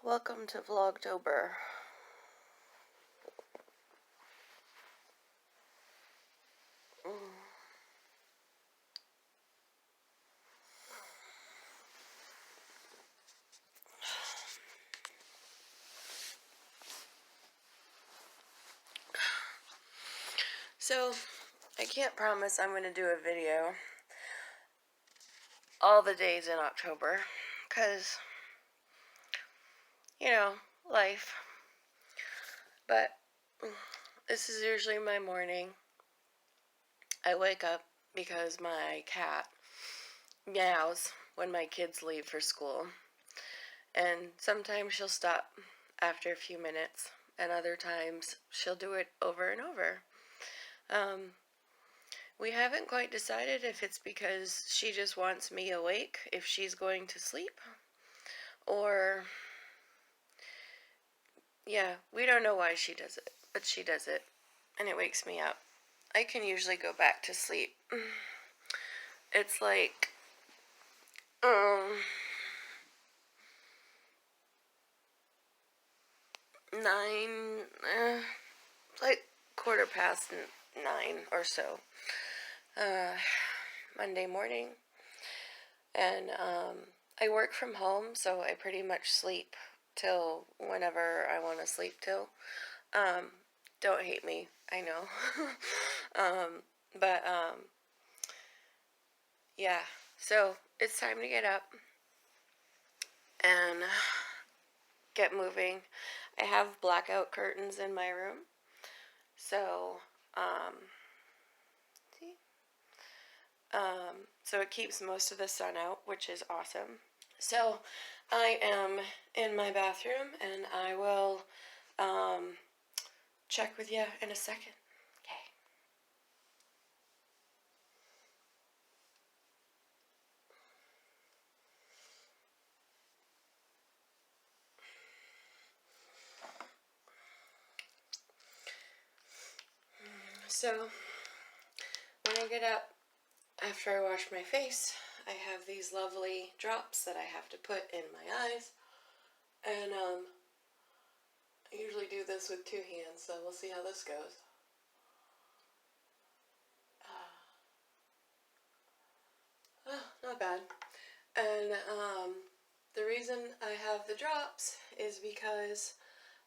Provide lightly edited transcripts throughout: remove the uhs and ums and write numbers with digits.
Welcome to Vlogtober. So, I can't promise I'm going to do a video all the days in October, because, you know, life. But this is usually my morning. I wake up because my cat meows when my kids leave for school. And sometimes she'll stop after a few minutes, and other times she'll do it over and over. We haven't quite decided if it's because she just wants me awake if she's going to sleep, or, yeah, we don't know why she does it, but she does it, and it wakes me up. I can usually go back to sleep. It's like, 9, like 9:15 or so, Monday morning, and, I work from home, so I pretty much sleep till whenever I want to sleep till. Don't hate me, I know. But, yeah, so it's time to get up and get moving. I have blackout curtains in my room, so, so it keeps most of the sun out, which is awesome. So I am in my bathroom, and I will check with you in a second. Okay. So when I get up after I wash my face, I have these lovely drops that I have to put in my eyes, and I usually do this with 2 hands, so we'll see how this goes. Not bad. And the reason I have the drops is because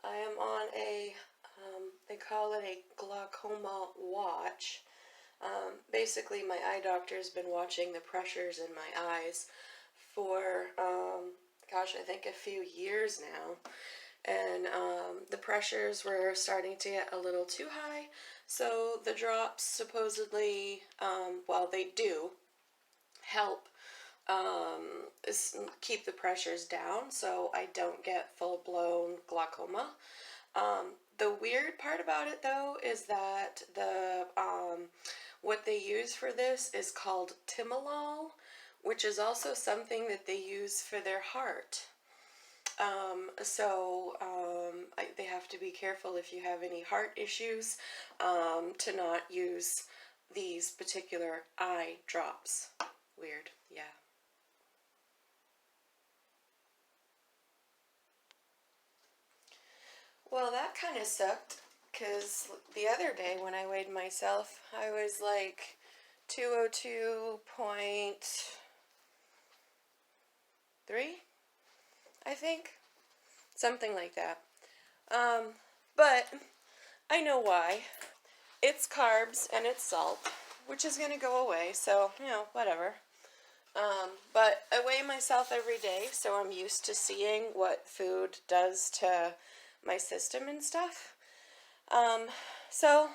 I am on a, they call it a glaucoma watch. Basically, my eye doctor's been watching the pressures in my eyes for, gosh, I think a few years now. And the pressures were starting to get a little too high, so the drops supposedly, well, they do help keep the pressures down so I don't get full-blown glaucoma. The weird part about it, though, is that the what they use for this is called timolol, which is also something that they use for their heart. They have to be careful if you have any heart issues, to not use these particular eye drops. Weird, yeah. Well, that kind of sucked, because the other day when I weighed myself, I was like 202.3, I think. Something like that. But I know why. It's carbs and it's salt, which is going to go away, so, whatever. But I weigh myself every day, so I'm used to seeing what food does to my system and stuff. So,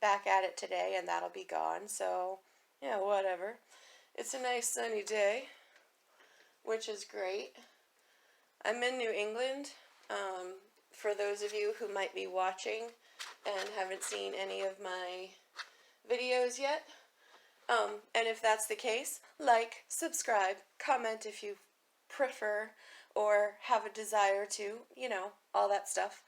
back at it today, and that'll be gone, so, whatever. It's a nice sunny day, which is great. I'm in New England, for those of you who might be watching and haven't seen any of my videos yet. And if that's the case, like, subscribe, comment if you prefer or have a desire to, all that stuff.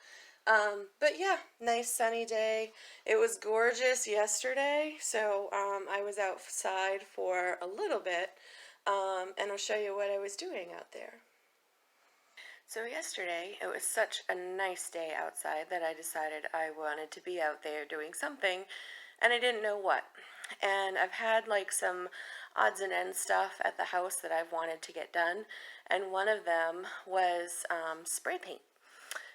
But yeah, nice sunny day. It was gorgeous yesterday, so I was outside for a little bit, and I'll show you what I was doing out there. So yesterday, it was such a nice day outside that I decided I wanted to be out there doing something, and I didn't know what. And I've had like some odds and ends stuff at the house that I've wanted to get done, and one of them was spray paint.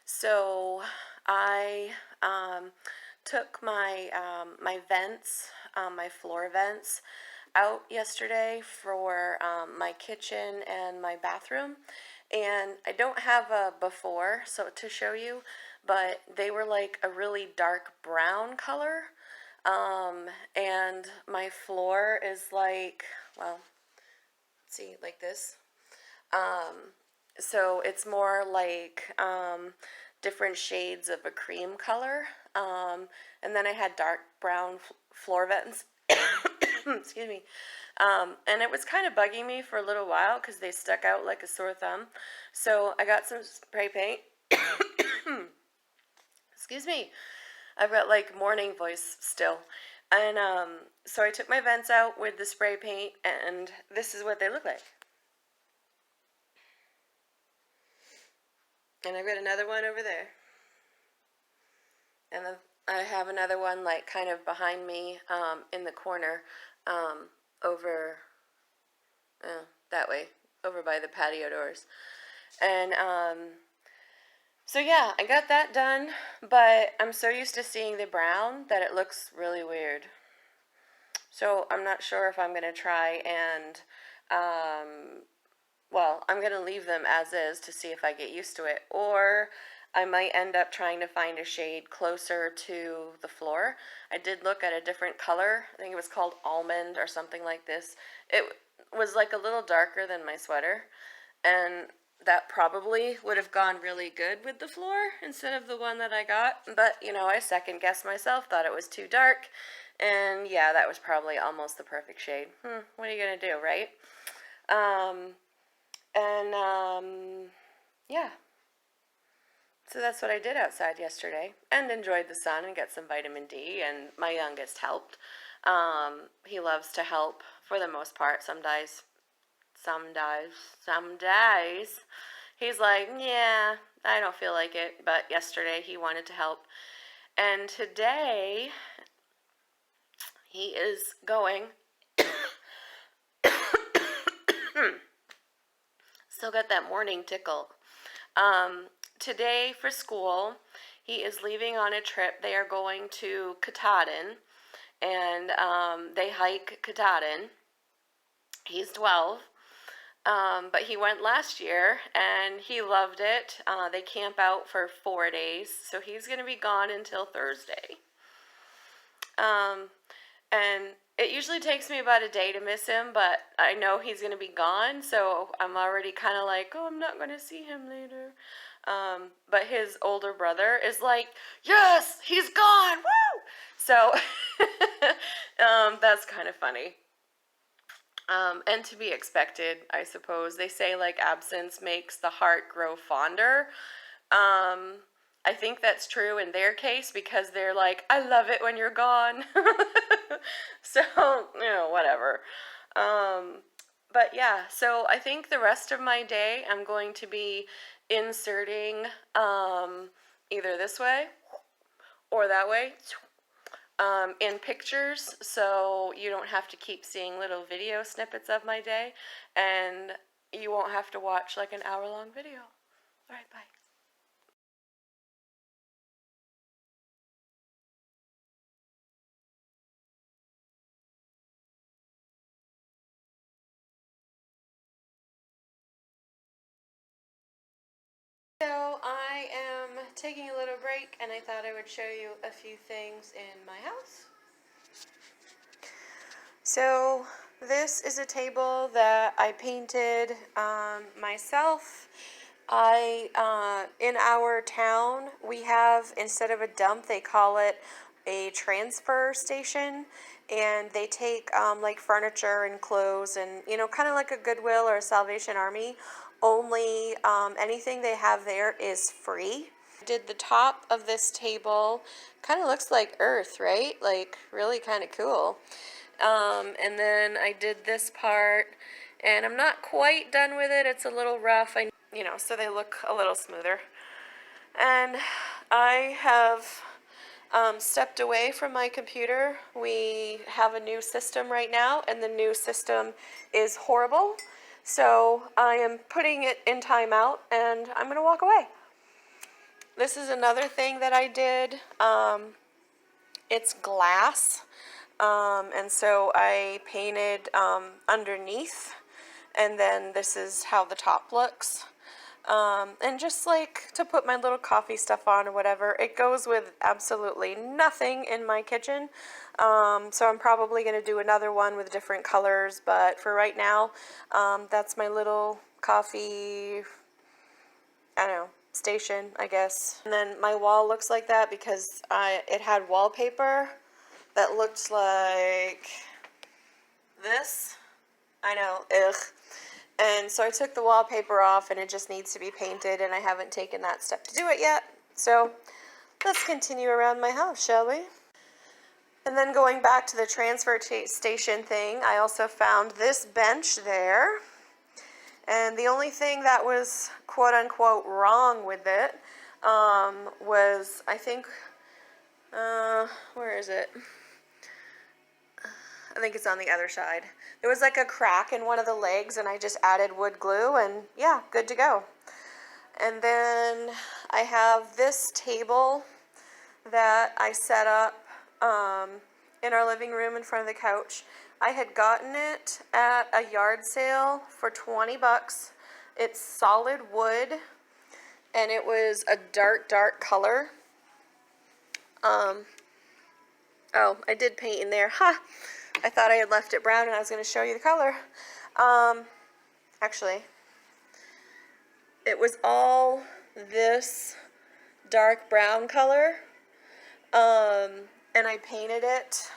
So I took my vents, my floor vents, out yesterday for my kitchen and my bathroom, and I don't have a before so to show you, but they were like a really dark brown color, and my floor is like, well, see, like this. So it's more like different shades of a cream color. And then I had dark brown floor vents. Excuse me. And it was kind of bugging me for a little while because they stuck out like a sore thumb. So I got some spray paint. Excuse me. I've got like morning voice still. And so I took my vents out with the spray paint, and this is what they look like. And I've got another one over there. And I have another one like kind of behind me in the corner over that way, over by the patio doors. And so yeah, I got that done, but I'm so used to seeing the brown that it looks really weird. So I'm not sure if I'm going to try and well, I'm going to leave them as is to see if I get used to it, or I might end up trying to find a shade closer to the floor. I did look at a different color. I think it was called almond or something like this. It was like a little darker than my sweater, and that probably would have gone really good with the floor instead of the one that I got. But, you know, I second guessed myself, thought it was too dark, and yeah, that was probably almost the perfect shade. What are you going to do, right? Yeah. So that's what I did outside yesterday, and enjoyed the sun and got some vitamin D, and my youngest helped. He loves to help for the most part. Some days he's like, yeah, I don't feel like it, but yesterday he wanted to help. And today he is going still got that morning tickle. Today for school, he is leaving on a trip. They are going to Katahdin, and they hike Katahdin. He's 12, but he went last year, and he loved it. They camp out for 4 days, so he's going to be gone until Thursday. And it usually takes me about a day to miss him, but I know he's going to be gone, so I'm already kind of like, oh, I'm not going to see him later. But his older brother is like, yes, he's gone, woo! So that's kind of funny. And to be expected, I suppose. They say like absence makes the heart grow fonder. I think that's true in their case because they're like, I love it when you're gone. So, you know, whatever. But yeah, so I think the rest of my day I'm going to be inserting either this way or that way in pictures, so you don't have to keep seeing little video snippets of my day, and you won't have to watch like an hour-long video. All right, bye. So I am taking a little break, and I thought I would show you a few things in my house. So this is a table that I painted myself. In our town, we have, instead of a dump, they call it a transfer station, and they take like furniture and clothes and, you know, kind of like a Goodwill or a Salvation Army, only anything they have there is free. I did the top of this table, kind of looks like Earth, right? Like really kind of cool. And then I did this part, and I'm not quite done with it. It's a little rough. you know, so they look a little smoother. And I have stepped away from my computer. We have a new system right now, and the new system is horrible. So I am putting it in timeout, and I'm going to walk away. This is another thing that I did. It's glass, and so I painted underneath, and then this is how the top looks. And just like to put my little coffee stuff on or whatever. It goes with absolutely nothing in my kitchen. So I'm probably going to do another one with different colors, but for right now, that's my little coffee, I don't know, station, I guess. And then my wall looks like that because it had wallpaper that looked like this. I know, ugh. And so I took the wallpaper off, and it just needs to be painted, and I haven't taken that step to do it yet. So let's continue around my house, shall we? And then going back to the transfer station thing, I also found this bench there. And the only thing that was quote-unquote wrong with it was, I think, where is it? I think it's on the other side. There was like a crack in one of the legs, and I just added wood glue, and yeah, good to go. And then I have this table that I set up in our living room in front of the couch. I had gotten it at a yard sale for 20 bucks. It's solid wood, and it was a dark, dark color. Oh, I did paint in there. Ha! I thought I had left it brown, and I was going to show you the color. Actually, it was all this dark brown color, and I painted it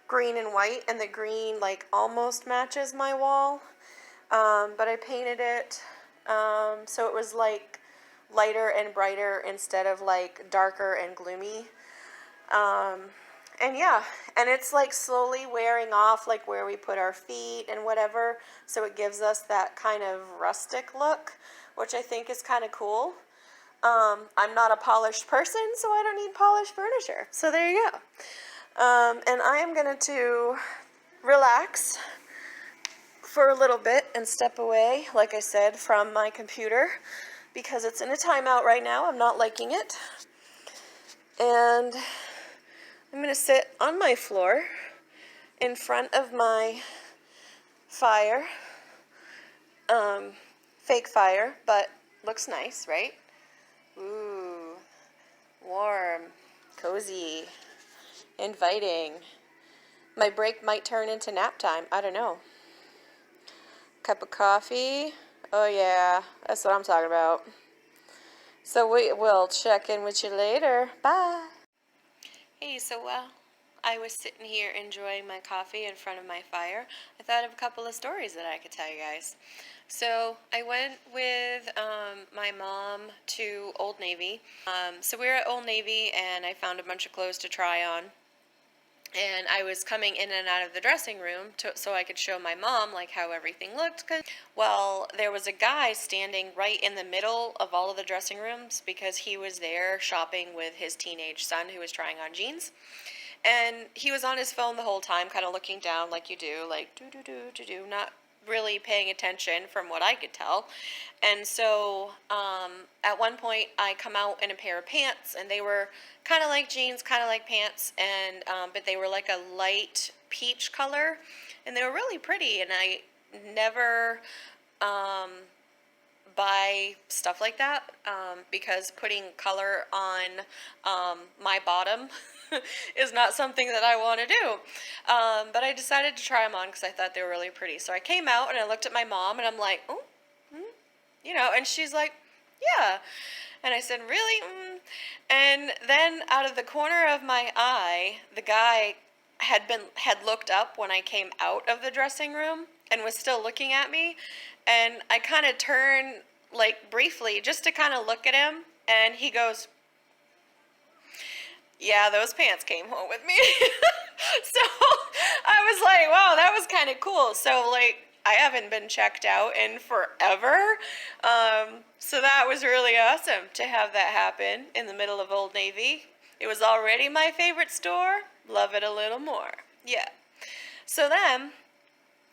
green and white, and the green like almost matches my wall, but I painted it so it was like lighter and brighter instead of like darker and gloomy. And yeah, and it's like slowly wearing off like where we put our feet and whatever, so it gives us that kind of rustic look, which I think is kind of cool. I'm not a polished person, so I don't need polished furniture. So there you go. And I am going to relax for a little bit and step away, like I said, from my computer because it's in a timeout right now. I'm not liking it. And I'm going to sit on my floor in front of my fire. Fake fire, but looks nice, right? Ooh, warm, cozy, inviting. My break might turn into nap time. I don't know. Cup of coffee. Oh yeah, that's what I'm talking about. So we will check in with you later. Bye. Hey, so I was sitting here enjoying my coffee in front of my fire. I thought of a couple of stories that I could tell you guys. So I went with my mom to Old Navy. So we were at Old Navy, and I found a bunch of clothes to try on. And I was coming in and out of the dressing room so I could show my mom like how everything looked. Well, there was a guy standing right in the middle of all of the dressing rooms because he was there shopping with his teenage son who was trying on jeans. And he was on his phone the whole time, kind of looking down like you do, like do, not really paying attention from what I could tell. And so at one point I come out in a pair of pants, and they were kind of like jeans, kind of like pants, and but they were like a light peach color, and they were really pretty. And I never buy stuff like that because putting color on my bottom is not something that I want to do. But I decided to try them on because I thought they were really pretty. So I came out and I looked at my mom and I'm like, oh, you know, and she's like, yeah. And I said, really? And then out of the corner of my eye, the guy had looked up when I came out of the dressing room and was still looking at me. And I kind of turned like briefly just to kind of look at him, and he goes, yeah, those pants came home with me. So I was like, wow, that was kind of cool. So like I haven't been checked out in forever. So that was really awesome to have that happen in the middle of Old Navy. It was already my favorite store. Love it a little more. Yeah. So then,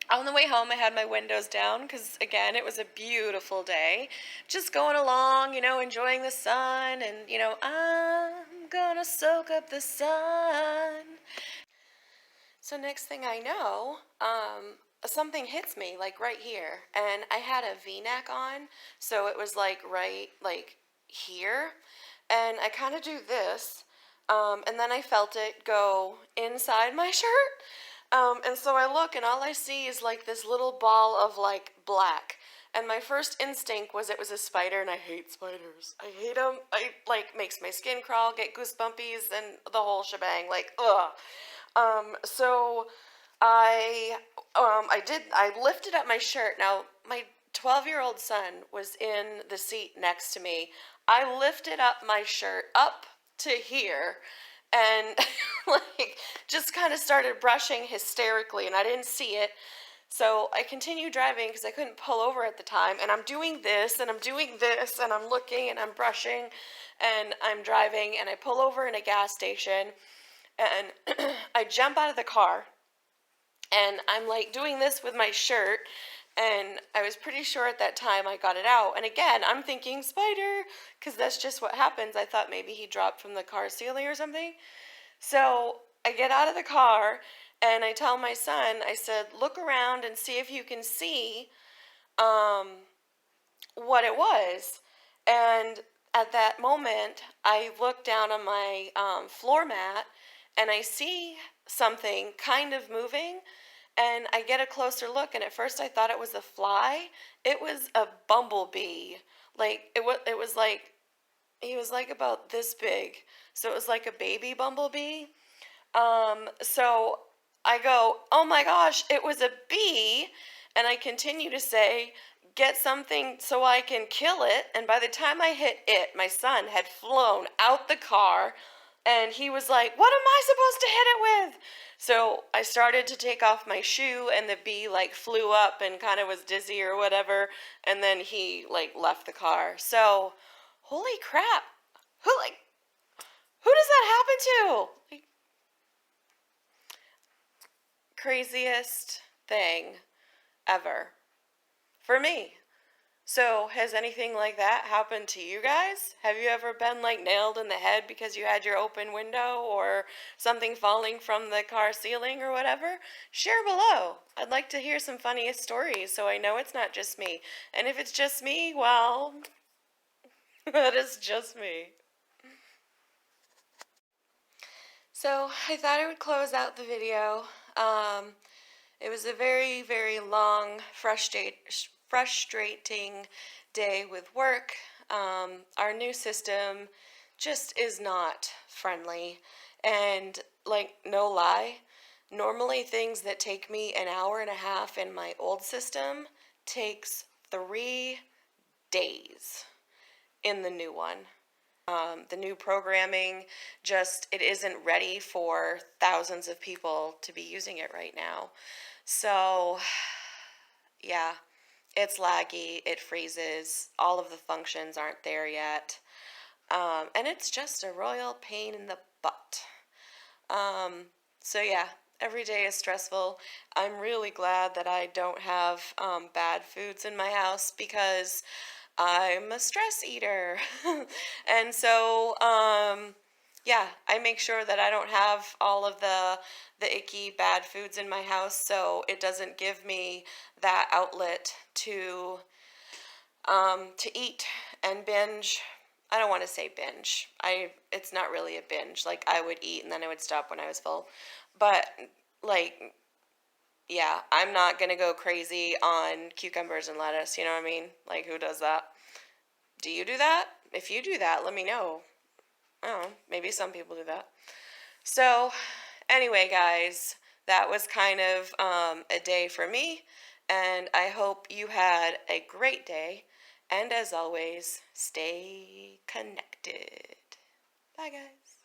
on the way home, I had my windows down because, again, it was a beautiful day. Just going along, enjoying the sun, and, I'm gonna soak up the sun. So next thing I know, something hits me, like right here, and I had a V-neck on, so it was like right, like here, and I kind of do this, and then I felt it go inside my shirt. And so I look and all I see is like this little ball of like black. And my first instinct was it was a spider, and I hate spiders. I hate them. I like makes my skin crawl, get goosebumpies, and the whole shebang. Like, ugh. So I lifted up my shirt. Now my 12-year-old son was in the seat next to me. I lifted up my shirt up to here and like just kind of started brushing hysterically, and I didn't see it. So I continued driving because I couldn't pull over at the time, and I'm doing this and I'm doing this and I'm looking and I'm brushing and I'm driving, and I pull over in a gas station and I jump out of the car and I'm like doing this with my shirt, and I was pretty sure at that time I got it out. And again, I'm thinking spider, because that's just what happens. I thought maybe he dropped from the car ceiling or something. So I get out of the car and I tell my son, I said, look around and see if you can see what it was. And at that moment, I look down on my floor mat and I see something kind of moving, and I get a closer look, and at first I thought it was a fly. It was a bumblebee. Like it was like he was like about this big. So it was like a baby bumblebee. So I go, "Oh my gosh, it was a bee." And I continue to say, "Get something so I can kill it." And by the time I hit it, my son had flown out the car, and he was like, "What am I supposed to hit it with?" So I started to take off my shoe, and the bee like flew up and kind of was dizzy or whatever, and then he like left the car. So, holy crap. Who does that happen to? Like, craziest thing ever for me. So, has anything like that happened to you guys? Have you ever been like nailed in the head because you had your open window, or something falling from the car ceiling or whatever? Share below. I'd like to hear some funniest stories so I know it's not just me. And if it's just me, well, that is just me. So I thought I would close out the video. It was a very, very long, frustrating day with work. Our new system just is not friendly. And, like, no lie, normally things that take me an hour and a half in my old system takes 3 days in the new one. The new programming it isn't ready for thousands of people to be using it right now. So, yeah, it's laggy, it freezes, all of the functions aren't there yet, and it's just a royal pain in the butt. So yeah, every day is stressful. I'm really glad that I don't have bad foods in my house, because I'm a stress eater. And so, yeah, I make sure that I don't have all of the icky bad foods in my house, so it doesn't give me that outlet to eat and binge. I don't want to say binge. It's not really a binge. Like, I would eat and then I would stop when I was full. But, like, yeah, I'm not going to go crazy on cucumbers and lettuce, you know what I mean? Like, who does that? Do you do that? If you do that, let me know. I don't know, maybe some people do that. So, anyway, guys, that was kind of a day for me, and I hope you had a great day, and as always, stay connected. Bye, guys.